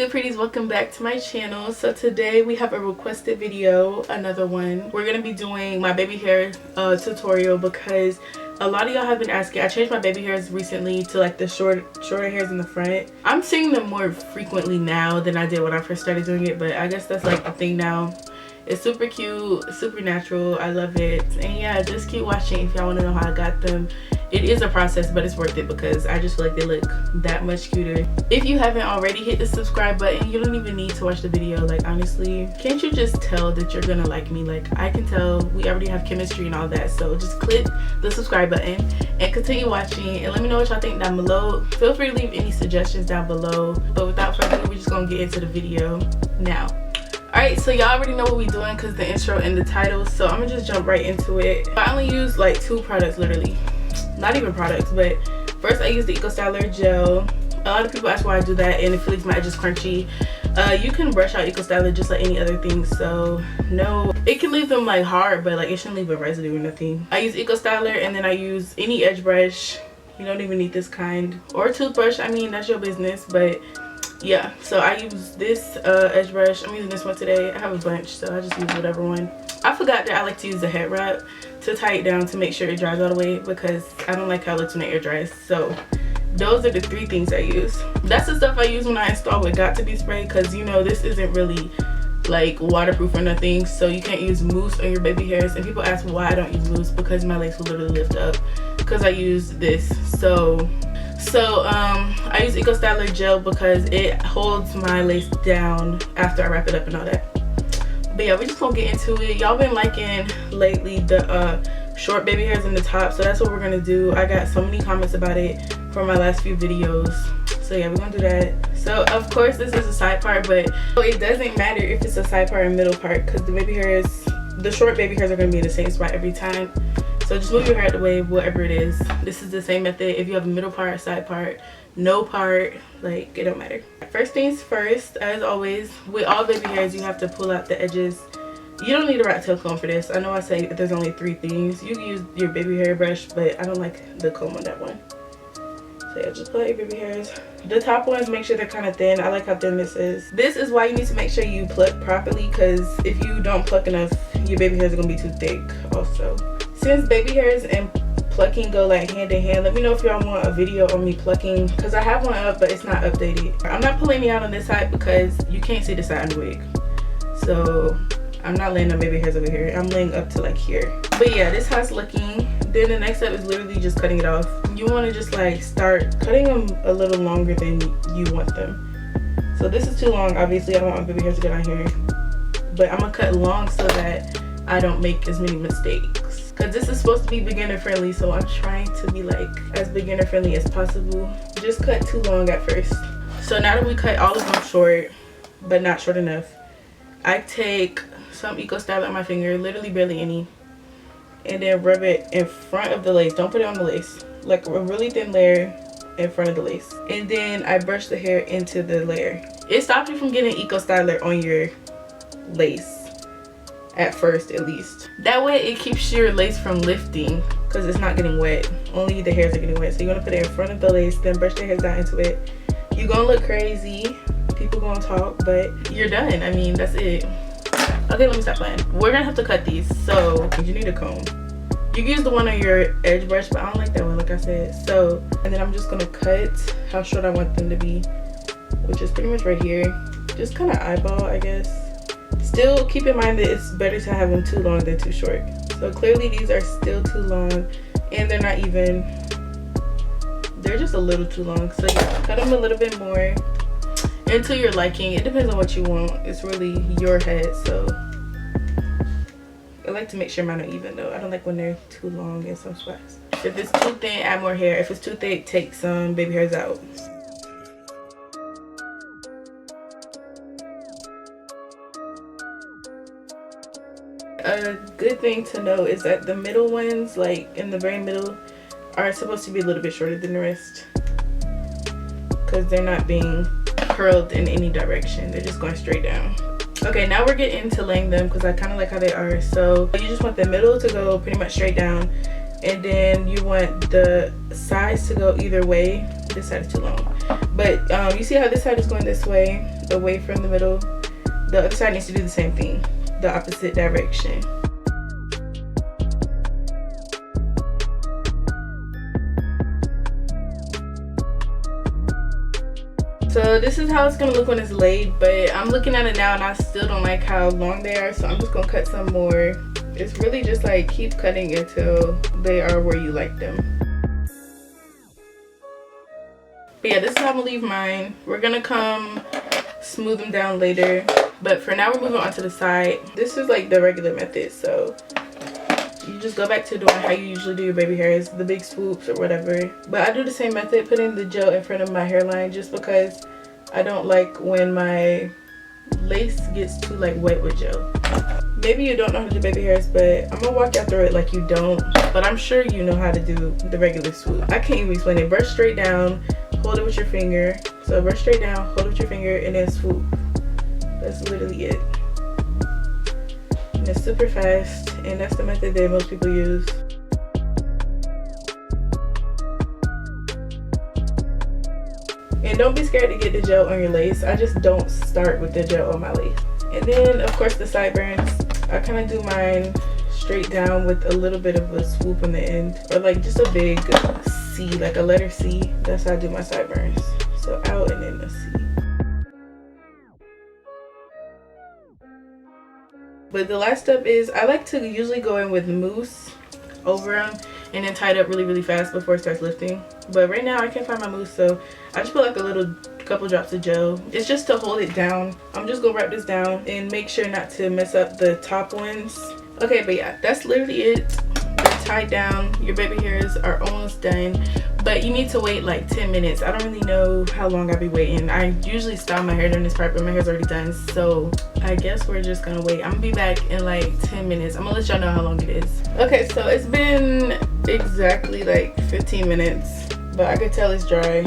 good pretties, welcome back to my channel. So today we have a requested video, another one. We're gonna be doing my baby hair tutorial because a lot of y'all have been asking. I changed my baby hairs recently to like the shorter hairs in the front. I'm seeing them more frequently now than I did when I first started doing it, but I guess that's like the thing now. It's super cute, super natural, I love it. And yeah, just keep watching if y'all want to know how I got them. It is a process, but it's worth it because I just feel like they look that much cuter. If you haven't already, hit the subscribe button. You don't even need to watch the video. Like, honestly, can't you just tell that you're gonna like me? Like, I can tell we already have chemistry and all that. So just click the subscribe button and continue watching, and let me know what y'all think down below. Feel free to leave any suggestions down below, but without further ado, we're just gonna get into the video now. Alright, so y'all already know what we're doing because the intro and the title, so I'm gonna just jump right into it. I only use like 2 products, literally. Not even products, but first I use the Eco Styler gel. A lot of people ask why I do that, and it feels my edges crunchy. You can brush out Eco Styler just like any other thing, so no, it can leave them like hard, but like it shouldn't leave a residue or nothing. I use Eco Styler, and then I use any edge brush. You don't even need this kind, or toothbrush. I mean, that's your business, but yeah. So I use this edge brush. I'm using this one today. I have a bunch, so I just use whatever one. I forgot that I like to use the head wrap to tie it down to make sure it dries all the way because I don't like how it looks when it air dries. So those are the 3 things I use. That's the stuff I use when I install with Got to Be spray, because you know this isn't really like waterproof or nothing, so you can't use mousse on your baby hairs. And people ask why I don't use mousse, because my lace will literally lift up because I use this. So I use Eco Styler gel because it holds my lace down after I wrap it up and all that. But yeah, we're just gonna get into it. Y'all been liking lately the short baby hairs in the top, so that's what we're gonna do. I got so many comments about it from my last few videos, so yeah, we're gonna do that. So of course this is a side part, but it doesn't matter if it's a side part or middle part because the baby hairs, the short baby hairs, are gonna be in the same spot every time. So just move your hair out the way, whatever it is. This is the same method if you have a middle part, side part, no part, like it don't matter. First things first, as always, with all baby hairs, you have to pull out the edges. You don't need a rat tail comb for this. I know I say there's only 3 things. You can use your baby hair brush, but I don't like the comb on that one. So yeah, just pull out your baby hairs. The top ones, make sure they're kind of thin. I like how thin this is. This is why you need to make sure you pluck properly, because if you don't pluck enough, your baby hairs are gonna be too thick also. Since baby hairs and plucking go like hand in hand, let me know if y'all want a video on me plucking, because I have one up but it's not updated. I'm not pulling me out on this side because you can't see the side of the wig, so I'm not laying on baby hairs over here. I'm laying up to like here. But yeah, this is how it's looking. Then the next step is literally just cutting it off. You want to just like start cutting them a little longer than you want them. So this is too long, obviously I don't want my baby hairs to get on here, but I'm gonna cut long so that I don't make as many mistakes, because this is supposed to be beginner friendly, so I'm trying to be like as beginner friendly as possible. Just cut too long at first. So now that we cut all of them short but not short enough, I take some Eco Styler on my finger, literally barely any, and then rub it in front of the lace. Don't put it on the lace, like a really thin layer in front of the lace, and then I brush the hair into the layer. It stops you from getting Eco Styler on your lace at first, at least. That way it keeps your lace from lifting because it's not getting wet. Only the hairs are getting wet. So you want to put it in front of the lace, then brush the hairs down into it. You're gonna look crazy, people gonna talk, but you're done. I mean, that's it. Okay, let me stop playing. We're gonna have to cut these, so you need a comb. You can use the one on your edge brush, but I don't like that one, like I said. So, and then I'm just gonna cut how short I want them to be, which is pretty much right here. Just kind of eyeball, I guess. Still keep in mind that it's better to have them too long than too short. So clearly these are still too long, and they're not even, they're just a little too long. So yeah, cut them a little bit more until your liking. It depends on what you want. It's really your head, so I like to make sure mine are even though. I don't like when they're too long in some spots. If it's too thin, add more hair. If it's too thick, take some baby hairs out. A good thing to know is that the middle ones, like in the very middle, are supposed to be a little bit shorter than the rest because they're not being curled in any direction. They're just going straight down. Okay, now we're getting into laying them because I kind of like how they are. So you just want the middle to go pretty much straight down, and then you want the sides to go either way. This side is too long, but you see how this side is going this way away from the middle. The other side needs to do the same thing, the opposite direction. So this is how it's gonna look when it's laid, but I'm looking at it now and I still don't like how long they are, so I'm just gonna cut some more. It's really just like keep cutting until they are where you like them. But yeah, this is how I'm gonna leave mine. We're gonna come smooth them down later, but for now we're moving on to the side. This is like the regular method, so you just go back to doing how you usually do your baby hairs, the big swoops or whatever. But I do the same method, putting the gel in front of my hairline, just because I don't like when my lace gets too like wet with gel. Maybe you don't know how to do baby hairs, but I'm gonna walk you through it like you don't, but I'm sure you know how to do the regular swoop. I can't even explain it. Brush straight down, hold it with your finger. So brush straight down, hold it with your finger, and then swoop. That's literally it. And it's super fast, and that's the method that most people use. And don't be scared to get the gel on your lace. I just don't start with the gel on my lace. And then of course the sideburns. I kind of do mine straight down with a little bit of a swoop on the end, or like just a big C, like a letter C. That's how I do my sideburns. So out and then a C. But the last step is I like to usually go in with mousse over them and then tie it up really fast before it starts lifting. But right now I can't find my mousse, so I just put like a couple drops of gel. It's just to hold it down. I'm just gonna wrap this down and make sure not to mess up the top ones. Okay, but yeah, that's literally it. They're tied down. Your baby hairs are almost done, but you need to wait like 10 minutes. I don't really know how long I'll be waiting. I usually style my hair during this part, but my hair's already done, so I guess we're just gonna wait. I'm gonna be back in like 10 minutes. I'm gonna let y'all know how long it is. Okay, so it's been exactly like 15 minutes, but I could tell it's dry,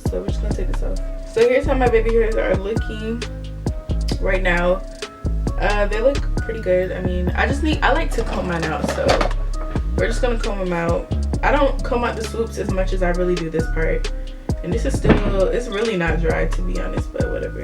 so we're just gonna take this off. So here's how my baby hairs are looking right now. They look pretty good. I mean, I like to comb mine out, so we're just gonna comb them out. I don't comb out the swoops as much as I really do this part, and this is still, it's really not dry to be honest, but whatever.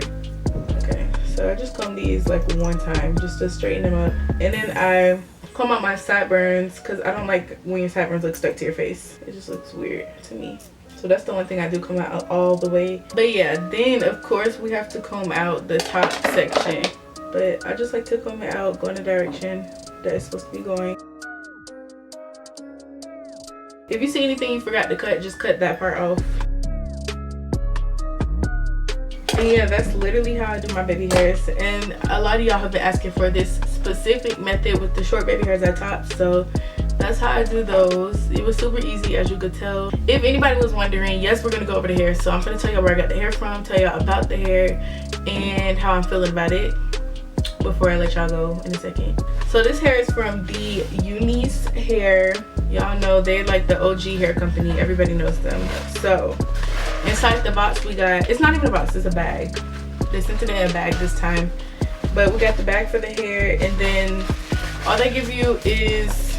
Okay, so I just comb these like one time just to straighten them up, and then I comb out my sideburns because I don't like when your sideburns look stuck to your face. It just looks weird to me. So that's the one thing I do comb out all the way. But yeah, then of course we have to comb out the top section, but I just like to comb it out, go in the direction that it's supposed to be going. If you see anything you forgot to cut, just cut that part off. And yeah, that's literally how I do my baby hairs. And a lot of y'all have been asking for this specific method with the short baby hairs at top, so that's how I do those. It was super easy, as you could tell. If anybody was wondering, yes, we're gonna go over the hair. So I'm gonna tell y'all where I got the hair from, tell y'all about the hair, and how I'm feeling about it before I let y'all go in a second. So this hair is from the Unice hair. Y'all know they're like the OG hair company. Everybody knows them. So inside the box we got, it's not even a box, it's a bag. They sent it in a bag this time. But we got the bag for the hair, and then all they give you is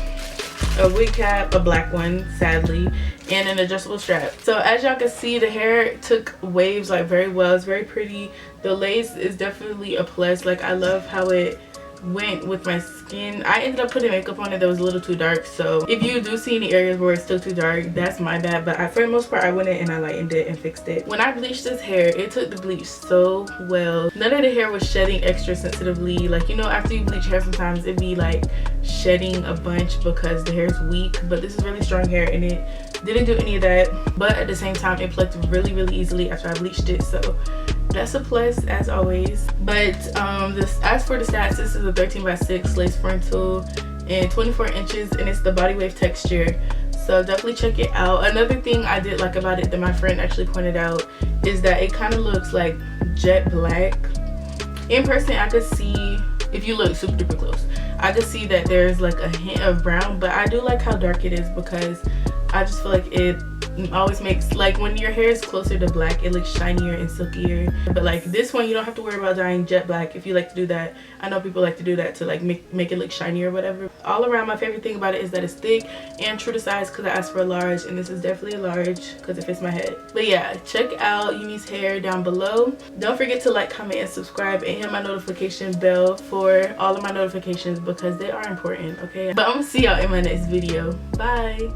a wig cap, a black one sadly, and an adjustable strap. So as y'all can see, the hair took waves like very well. It's very pretty. The lace is definitely a plus. Like, I love how it went with my skin. I ended up putting makeup on it that was a little too dark, so if you do see any areas where it's still too dark, that's my bad. But for the most part, I went in and I lightened it and fixed it. When I bleached this hair, it took the bleach so well. None of the hair was shedding extra sensitively. Like, you know, after you bleach hair, sometimes it'd be like shedding a bunch because the hair is weak, but this is really strong hair and it didn't do any of that. But at the same time, it plucked really easily after I bleached it, so that's a plus as always. But as for the stats, this is a 13x6 lace frontal and 24 inches, and it's the body wave texture, so definitely check it out. Another thing I did like about it that my friend actually pointed out is that it kind of looks like jet black. In person, I could see, if you look super duper close, I could see that there's like a hint of brown, but I do like how dark it is because I just feel like it always makes, like, when your hair is closer to black, it looks shinier and silkier. But like this one, you don't have to worry about dyeing jet black if you like to do that. I know people like to do that to like make it look shiny or whatever. All around, my favorite thing about it is that it's thick and true to size, because I asked for a large, and this is definitely a large because it fits my head. But yeah, check out Unice hair down below. Don't forget to like, comment, and subscribe, and hit my notification bell for all of my notifications because they are important, okay? But I'm gonna see y'all in my next video. Bye.